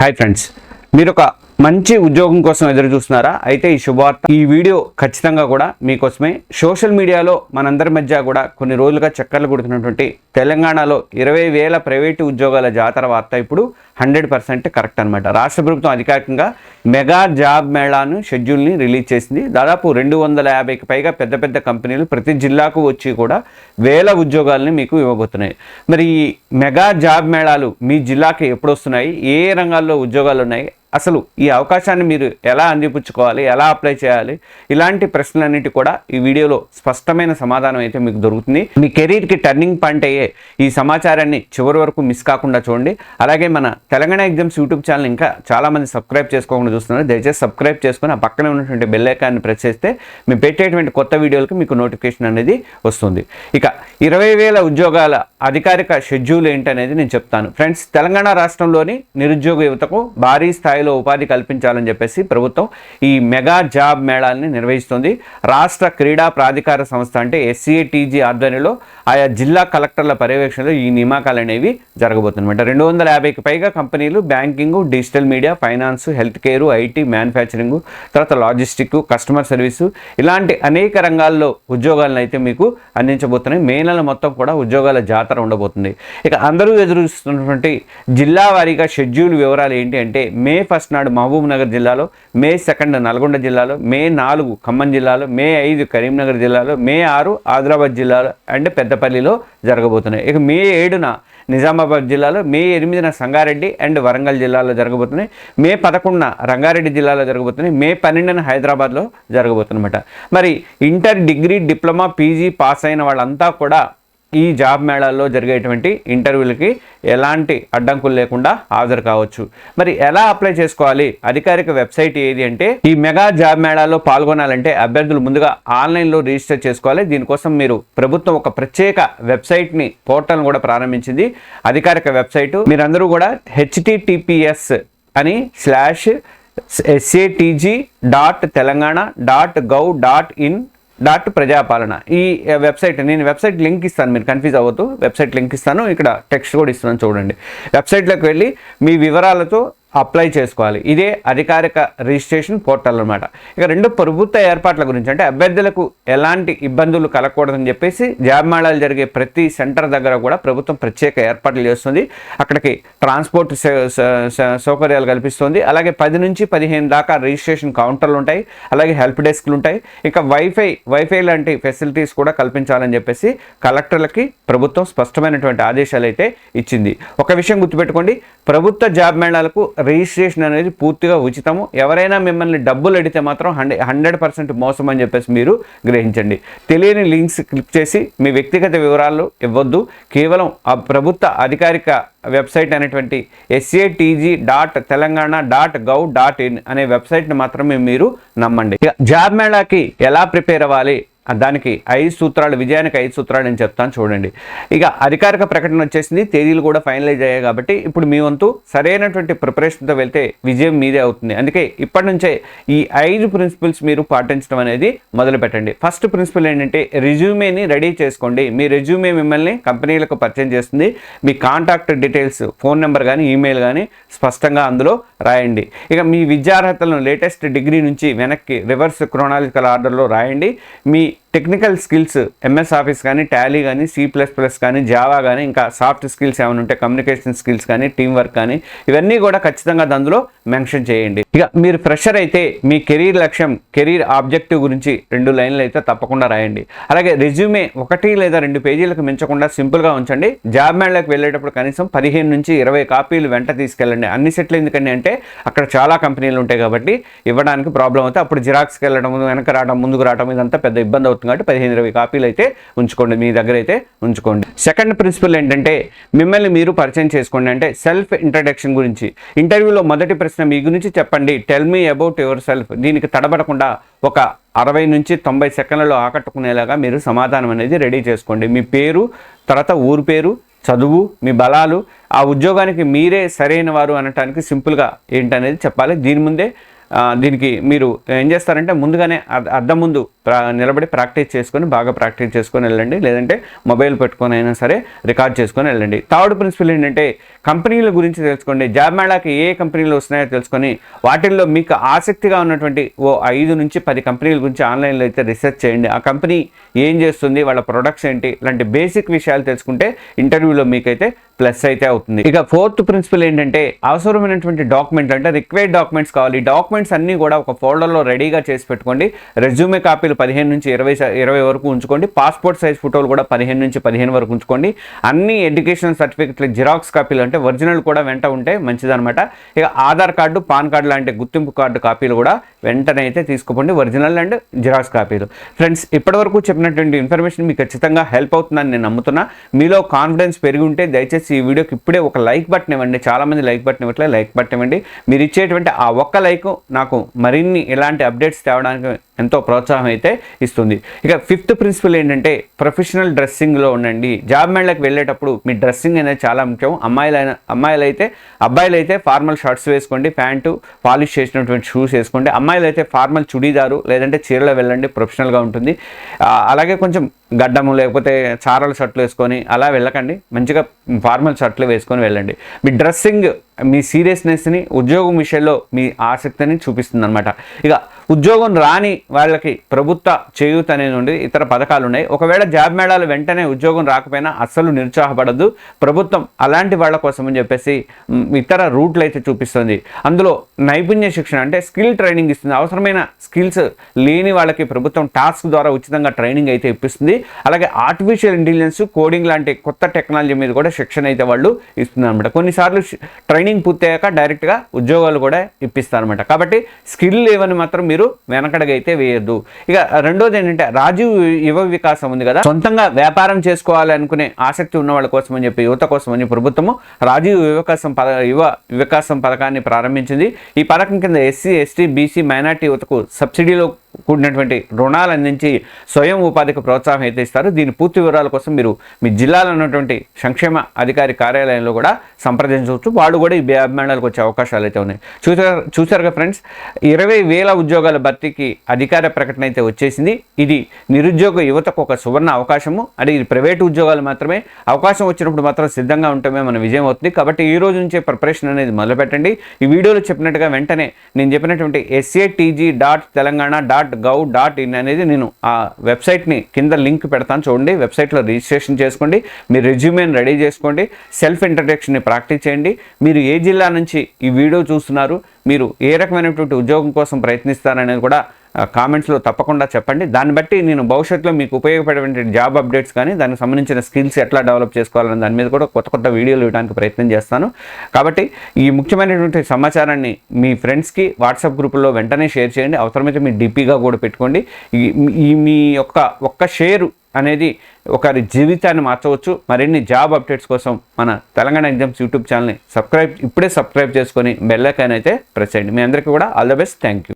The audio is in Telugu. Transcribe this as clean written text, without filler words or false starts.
హాయ్ ఫ్రెండ్స్, మీరు ఒక మంచి ఉద్యోగం కోసం ఎదురు చూస్తున్నారా? అయితే ఈ శుభవార్త, ఈ వీడియో ఖచ్చితంగా కూడా మీకోసమే. సోషల్ మీడియాలో మనందరి మధ్య కూడా కొన్ని రోజులుగా చక్కర్లు కొడుతున్నటువంటి తెలంగాణలో 20,000 ప్రైవేటు ఉద్యోగాల జాతర వార్త ఇప్పుడు 100% కరెక్ట్ అనమాట. రాష్ట్ర ప్రభుత్వం అధికారికంగా మెగా జాబ్ మేళాను షెడ్యూల్ని రిలీజ్ చేసింది. దాదాపు 250కి పైగా పెద్ద పెద్ద కంపెనీలు ప్రతి జిల్లాకు వచ్చి కూడా వేల ఉద్యోగాలని మీకు ఇవ్వబోతున్నాయి. మరి ఈ మెగా జాబ్ మేళాలు మీ జిల్లాకి ఎప్పుడు వస్తున్నాయి? ఏ రంగాల్లో ఉద్యోగాలు ఉన్నాయి? అసలు ఈ అవకాశాన్ని మీరు ఎలా అందిపుచ్చుకోవాలి, ఎలా అప్లై చేయాలి? ఇలాంటి ప్రశ్నలన్నిటి కూడా ఈ వీడియోలో స్పష్టమైన సమాధానం అయితే మీకు దొరుకుతుంది. మీ కెరీర్కి టర్నింగ్ పాయింట్ అయ్యే ఈ సమాచారాన్ని చివరి వరకు మిస్ కాకుండా చూడండి. అలాగే మన తెలంగాణ ఎగ్జామ్స్ యూట్యూబ్ ఛానల్ ఇంకా చాలామంది సబ్స్క్రైబ్ చేసుకోకుండా చూస్తున్నారు. దయచేసి సబ్స్క్రైబ్ చేసుకుని ఆ పక్కనే ఉన్నటువంటి బెల్ ఐకాన్ని ప్రెస్ చేస్తే మేము పెట్టేటువంటి కొత్త వీడియోలకి మీకు నోటిఫికేషన్ అనేది వస్తుంది. ఇక 20,000 ఉద్యోగాల అధికారిక షెడ్యూల్ ఏంటనేది నేను చెప్తాను. ఫ్రెండ్స్, తెలంగాణ రాష్ట్రంలోని నిరుద్యోగ యువతకు భారీ స్థాయిలో ఉపాధి కల్పించాలని చెప్పేసి ప్రభుత్వం ఈ మెగా జాబ్ మేళాలని నిర్వహిస్తుంది. రాష్ట్ర క్రీడా ప్రాధికార సంస్థ అంటే SCATG ఆధ్వర్యంలో ఆయా జిల్లా కలెక్టర్ల పర్యవేక్షణలో ఈ నియామకాలు అనేవి జరగబోతున్నమాట. 250కి పైగా కంపెనీలు banking, digital media, finance, health care, IT, manufacturing, తర్వాత లాజిస్టిక్, కస్టమర్ సర్వీసు, ఇలాంటి అనేక రంగాల్లో ఉద్యోగాలను అయితే మీకు అందించబోతున్నాయి. మే నెల మొత్తం కూడా ఉద్యోగాల జాతర ఉండబోతుంది. ఇక అందరూ ఎదురు చూస్తున్నటువంటి జిల్లా వారీగా షెడ్యూల్ వివరాలు ఏంటి అంటే, మే 1 నాడు మహబూబ్ నగర్ జిల్లాలో, మే 2 నల్గొండ జిల్లాలో, మే 4 ఖమ్మం జిల్లాలో, మే 5 కరీంనగర్ జిల్లాలో, మే 6 ఆదిలాబాద్ జిల్లాలో అండ్ పెద్దపల్లిలో జరగబోతున్నాయి. ఇక మే 7 నిజామాబాద్ జిల్లాలో, మే 8 సంగారెడ్డి అండ్ వరంగల్ జిల్లాలో జరగబోతున్నాయి, మే 11 రంగారెడ్డి జిల్లాలో జరగబోతున్నాయి, మే 12 హైదరాబాద్లో జరగబోతున్నమాట. మరి inter, degree, diploma, PG pass అయిన వాళ్ళంతా కూడా ఈ జాబ్ మేళాల్లో జరిగేటువంటి ఇంటర్వ్యూలకి ఎలాంటి అడ్డంకులు లేకుండా హాజరు కావచ్చు. మరి ఎలా అప్లై చేసుకోవాలి? అధికారిక వెబ్సైట్ ఏది అంటే, ఈ మెగా జాబ్ మేళాల్లో పాల్గొనాలంటే అభ్యర్థులు ముందుగా ఆన్లైన్లో రిజిస్టర్ చేసుకోవాలి. దీనికోసం మీరు ప్రభుత్వం ఒక ప్రత్యేక వెబ్సైట్ని, పోర్టల్ని కూడా ప్రారంభించింది. అధికారిక వెబ్సైటు మీరందరూ కూడా https అని /SATG.telangana.gov.in .ప్రజాపాలన ఈ వెబ్సైట్, నేను వెబ్సైట్ లింక్ ఇస్తాను, మీరు కన్ఫ్యూజ్ అవ్వద్దు. వెబ్సైట్ లింక్ ఇస్తాను, ఇక్కడ టెక్స్ట్ కూడా ఇస్తున్నాను చూడండి. వెబ్సైట్లోకి వెళ్ళి మీ వివరాలతో అప్లై చేసుకోవాలి. ఇదే అధికారిక రిజిస్ట్రేషన్ పోర్టల్ అనమాట. ఇక రెండు ప్రభుత్వ ఏర్పాట్ల గురించి అంటే, అభ్యర్థులకు ఎలాంటి ఇబ్బందులు కలగకూడదని చెప్పేసి జాబ్ మేళాలు జరిగే ప్రతి సెంటర్ దగ్గర కూడా ప్రభుత్వం ప్రత్యేక ఏర్పాట్లు చేస్తుంది. అక్కడికి ట్రాన్స్పోర్ట్ సౌకర్యాలు కల్పిస్తుంది. అలాగే 10 నుంచి 15 దాకా రిజిస్ట్రేషన్ కౌంటర్లు ఉంటాయి. అలాగే హెల్ప్ డెస్క్లు ఉంటాయి. ఇంకా వైఫై లాంటి ఫెసిలిటీస్ కూడా కల్పించాలని చెప్పేసి కలెక్టర్లకి ప్రభుత్వం స్పష్టమైనటువంటి ఆదేశాలు అయితే ఇచ్చింది. ఒక విషయం గుర్తుపెట్టుకోండి, ప్రభుత్వ జాబ్ మేళాలకు రిజిస్ట్రేషన్ అనేది పూర్తిగా ఉచితము. ఎవరైనా మిమ్మల్ని డబ్బులు అడిగితే మాత్రం 100% మోసం అని చెప్పేసి మీరు గ్రహించండి. తెలియని లింక్స్ క్లిక్ చేసి మీ వ్యక్తిగత వివరాలు ఇవ్వద్దు. కేవలం ఆ ప్రభుత్వ అధికారిక వెబ్సైట్ అనేటువంటి SATG.telangana.gov.in అనే వెబ్సైట్ని మాత్రమే మీరు నమ్మండి. జాబ్ మేళాకి ఎలా ప్రిపేర్ అవ్వాలి? దానికి 5 సూత్రాలు, విజయానికి 5 సూత్రాలు నేను చెప్తాను చూడండి. ఇక అధికారిక ప్రకటన వచ్చేసింది, తేదీలు కూడా ఫైనలైజ్ అయ్యాయి. కాబట్టి ఇప్పుడు మీ వంతు సరైనటువంటి ప్రిపరేషన్తో వెళ్తే విజయం మీదే అవుతుంది. అందుకే ఇప్పటి నుంచే ఈ 5 ప్రిన్సిపల్స్ మీరు పాటించడం అనేది మొదలు పెట్టండి. ఫస్ట్ ప్రిన్సిపల్ ఏంటంటే, రెజ్యూమేని రెడీ చేసుకోండి. మీ రెజ్యూమే మిమ్మల్ని కంపెనీలకు పరిచయం చేస్తుంది. మీ కాంటాక్ట్ డీటెయిల్స్, ఫోన్ నెంబర్ కానీ ఈమెయిల్ కానీ స్పష్టంగా అందులో రాయండి. ఇక మీ విద్యార్హతలను లేటెస్ట్ డిగ్రీ నుంచి వెనక్కి రివర్స్ క్రోనాలజికల్ ఆర్డర్లో రాయండి. మీ టెక్నికల్ స్కిల్స్, MS ఆఫీస్ కానీ, టాలీ కానీ, C++ కానీ, జావా కానీ, ఇంకా సాఫ్ట్ స్కిల్స్ ఏమైనా ఉంటే కమ్యూనికేషన్ స్కిల్స్ కానీ, టీం వర్క్ కానీ, ఇవన్నీ కూడా ఖచ్చితంగా అందులో మెన్షన్ చేయండి. ఇక మీరు ఫ్రెషర్ అయితే మీ కెరీర్ లక్ష్యం, కెరీర్ ఆబ్జెక్టివ్ గురించి 2 లైన్లు అయితే తప్పకుండా రాయండి. అలాగే రెజ్యూమే 1 లేదా 2 పేజీలకు మించకుండా సింపుల్గా ఉంచండి. జాబ్ మేళాకి వెళ్ళేటప్పుడు కనీసం 15 నుంచి 20 కాపీలు వెంట తీసుకెళ్ళండి. అన్ని సెట్లు ఎందుకండి అంటే, అక్కడ చాలా కంపెనీలు ఉంటాయి కాబట్టి ఇవ్వడానికి ప్రాబ్లం అవుతుంది. అప్పుడు జిరాక్స్కి వెళ్ళడం, వెనక రావడం, ముందుకు రావడం, ఇదంతా పెద్ద ఇబ్బంది అవుతుంది. కాబట్టి 15-20 కాపీలు అయితే ఉంచుకోండి, మీ దగ్గర అయితే ఉంచుకోండి. సెకండ్ ప్రిన్సిపల్ ఏంటంటే, మిమ్మల్ని మీరు పరిచయం చేసుకోండి. అంటే సెల్ఫ్ ఇంట్రడక్షన్ గురించి. ఇంటర్వ్యూలో మొదటి ప్రశ్న మీ గురించి చెప్పండి, tell me about your self. దీనికి తడబడకుండా ఒక 60 నుంచి 90 సెకండ్లలో ఆకట్టుకునేలాగా మీరు సమాధానం అనేది రెడీ చేసుకోండి. మీ పేరు, తర్వాత ఊరు పేరు, చదువు, మీ బలాలు, ఆ ఉద్యోగానికి మీరే సరైన వారు అనటానికి సింపుల్గా ఏంటనేది చెప్పాలి. దీనికి మీరు ఏం చేస్తారంటే, ముందుగానే అద్దం ముందు నిలబడి ప్రాక్టీస్ చేసుకొని బాగా ప్రాక్టీస్ చేసుకొని వెళ్ళండి. లేదంటే మొబైల్ పెట్టుకొని అయినా సరే రికార్డ్ చేసుకొని వెళ్ళండి. థర్డ్ ప్రిన్సిపల్ ఏంటంటే కంపెనీల గురించి తెలుసుకోండి. జాబ్ మేళాకి ఏ కంపెనీలు వస్తున్నాయో తెలుసుకొని వాటిల్లో మీకు ఆసక్తిగా ఉన్నటువంటి 5 నుంచి 10 కంపెనీల గురించి ఆన్లైన్లో అయితే రీసెర్చ్ చేయండి. ఆ కంపెనీ ఏం చేస్తుంది, వాళ్ళ ప్రొడక్ట్స్ ఏంటి, ఇలాంటి బేసిక్ విషయాలు తెలుసుకుంటే ఇంటర్వ్యూలో మీకైతే ప్లస్ అయితే అవుతుంది. ఇక ఫోర్త్ ప్రిన్సిపల్ ఏంటంటే అవసరమైనటువంటి డాక్యుమెంట్లు అంటే రిక్వైర్డ్ డాక్యుమెంట్స్ కావాలి. డాక్యుమెంట్స్ అన్నీ కూడా ఒక ఫోల్డర్లో రెడీగా చేసి పెట్టుకోండి. రెజ్యూమే కాపీలు 15 నుంచి 20 వరకు ఉంచుకోండి. పాస్పోర్ట్ సైజ్ ఫోటోలు కూడా 15 నుంచి 15 వరకు ఉంచుకోండి. అన్ని ఎడ్యుకేషన్ సర్టిఫికెట్లు జిరాక్స్ కాపీలు అంటే ఒరిజినల్ కూడా వెంట ఉంటే మంచిదన్నమాట. ఇక ఆధార్ కార్డు, పాన్ కార్డు లాంటి గుర్తింపు కార్డు కాపీలు కూడా వెంటనే అయితే తీసుకోండి, ఒరిజినల్ అండ్ జిరాక్స్ కాపీలు. ఫ్రెండ్స్, ఇప్పటివరకు చెప్పినటువంటి ఇన్ఫర్మేషన్ మీకు ఖచ్చితంగా హెల్ప్ అవుతుందని నేను నమ్ముతున్నా. మీలో కాన్ఫిడెన్స్ పెరిగి ఉంటే దయచేసి ఈ వీడియోకి ఇప్పుడే ఒక లైక్ బటన్ ఇవ్వండి. చాలామంది లైక్ బటన్ ఇవ్వట్లే, లైక్ బటన్ ఇవ్వండి. మీరు ఇచ్చేటువంటి ఆ ఒక్క లైక్ నాకు మరిన్ని ఇలాంటి అప్డేట్స్ తేవడానికి ఎంతో ప్రోత్సాహం అయితే ఇస్తుంది. ఇక ఫిఫ్త్ ప్రిన్సిపల్ ఏంటంటే ప్రొఫెషనల్ డ్రెస్సింగ్లో ఉండండి. జాబ్ మేళకి వెళ్ళేటప్పుడు మీ డ్రెస్సింగ్ అనేది చాలా ముఖ్యం. అబ్బాయిలు అయితే ఫార్మల్ షర్ట్స్ వేసుకోండి, ప్యాంటు పాలిష్ చేసినటువంటి షూస్ వేసుకోండి. అమ్మాయిలు అయితే ఫార్మల్ చుడీదారు లేదంటే చీరలో వెళ్ళండి, ప్రొఫెషనల్గా ఉంటుంది. అలాగే కొంచెం గడ్డము లేకపోతే చారల షర్ట్లు వేసుకొని అలా వెళ్ళకండి, మంచిగా ఫార్మల్ షర్ట్లు వేసుకొని వెళ్ళండి. మీ డ్రెస్సింగ్ మీ సీరియస్నెస్ని, ఉద్యోగం విషయంలో మీ ఆసక్తిని చూపిస్తుంది అనమాట. ఇక ఉద్యోగం రాని వాళ్ళకి ప్రభుత్వ చేయూత అనేది ఉండి ఇతర పథకాలు ఉన్నాయి. ఒకవేళ జాబ్ మేళాలు వెంటనే ఉద్యోగం రాకపోయినా అస్సలు నిరుత్సాహపడద్దు. ప్రభుత్వం అలాంటి వాళ్ళ కోసం అని చెప్పేసి ఇతర రూట్లు అయితే చూపిస్తుంది. అందులో నైపుణ్య శిక్షణ అంటే స్కిల్ ట్రైనింగ్ ఇస్తుంది. అవసరమైన స్కిల్స్ లేని వాళ్ళకి ప్రభుత్వం టాస్క్ ద్వారా ఉచితంగా ట్రైనింగ్ అయితే ఇప్పిస్తుంది. అలాగే ఆర్టిఫిషియల్ ఇంటెలిజెన్స్, కోడింగ్ లాంటి కొత్త టెక్నాలజీ మీద కూడా శిక్షణ అయితే వాళ్ళు ఇస్తున్నారు అనమాట. కొన్నిసార్లు ట్రైనింగ్ పూర్తయ్యాక డైరెక్ట్గా ఉద్యోగాలు కూడా ఇప్పిస్తారనమాట. కాబట్టి స్కిల్ లేవని మాత్రం మీరు వెనకడగైతే వేయద్దు. ఇక రెండోది ఏంటంటే రాజీవ్ యువ వికాసం ఉంది కదా, సొంతంగా వ్యాపారం చేసుకోవాలి అనుకునే ఆసక్తి ఉన్న వాళ్ళ కోసం అని చెప్పి యువత కోసం అని ప్రభుత్వము రాజీవ్ యువ వికాసం పథకాన్ని ప్రారంభించింది. ఈ పథకం కింద ఎస్సీ, ఎస్టీ, బీసీ, మైనార్టీ యువతకు సబ్సిడీలో కూడినటువంటి రుణాలు అందించి స్వయం ఉపాధికి ప్రోత్సాహం అయితే ఇస్తారు. దీని పూర్తి వివరాల కోసం మీరు మీ జిల్లాలో ఉన్నటువంటి సంక్షేమ అధికారి కార్యాలయంలో కూడా సంప్రదించవచ్చు. వాళ్ళు కూడా ఈ జాబ్ మేళాలకు వచ్చే అవకాశాలు అయితే ఉన్నాయి. చూసారుగా ఫ్రెండ్స్, 20,000 ఉద్యోగాల భర్తీకి అధికార ప్రకటన అయితే వచ్చేసింది. ఇది నిరుద్యోగ యువతకు ఒక సువర్ణ అవకాశము. అది ప్రైవేటు ఉద్యోగాలు మాత్రమే. అవకాశం వచ్చినప్పుడు మాత్రం సిద్ధంగా ఉంటమే మన విజయం అవుతుంది. కాబట్టి ఈ రోజు నుంచే ప్రిపరేషన్ అనేది మొదలుపెట్టండి. ఈ వీడియోలో చెప్పినట్టుగా వెంటనే నేను చెప్పినటువంటి SATG.telangana.gov.in అనేది నేను ఆ వెబ్సైట్ని కింద లింక్ పెడతాను, చూడండి. వెబ్సైట్లో రిజిస్ట్రేషన్ చేసుకోండి, మీ రెజ్యూమేని రెడీ చేసుకోండి, సెల్ఫ్ ఇంట్రడక్షన్ని ప్రాక్టీస్ చేయండి. మీరు ఏ జిల్లా నుంచి ఈ వీడియో చూస్తున్నారు, మీరు ఏ రకమైనటువంటి ఉద్యోగం కోసం ప్రయత్నిస్తారనేది కూడా కామెంట్స్లో తప్పకుండా చెప్పండి. దాన్ని బట్టి నేను భవిష్యత్తులో మీకు ఉపయోగపడే జాబ్ అప్డేట్స్ కానీ దానికి సంబంధించిన స్కిల్స్ ఎట్లా డెవలప్ చేసుకోవాలని దాని మీద కూడా కొత్త వీడియోలు ఇవ్వడానికి ప్రయత్నం చేస్తాను. కాబట్టి ఈ ముఖ్యమైనటువంటి సమాచారాన్ని మీ ఫ్రెండ్స్కి వాట్సాప్ గ్రూపుల్లో వెంటనే షేర్ చేయండి. అవసరమైతే మీ డిపిగా కూడా పెట్టుకోండి. మీ ఒక్క షేరు అనేది ఒకరి జీవితాన్ని మార్చవచ్చు. మరిన్ని జాబ్ అప్డేట్స్ కోసం మన తెలంగాణ ఎగ్జామ్స్ యూట్యూబ్ ఛానల్ని ఇప్పుడే సబ్స్క్రైబ్ చేసుకొని బెల్ ఐకాన్ అయితే ప్రెస్ చేయండి. మీ అందరికీ కూడా all the best. Thank you.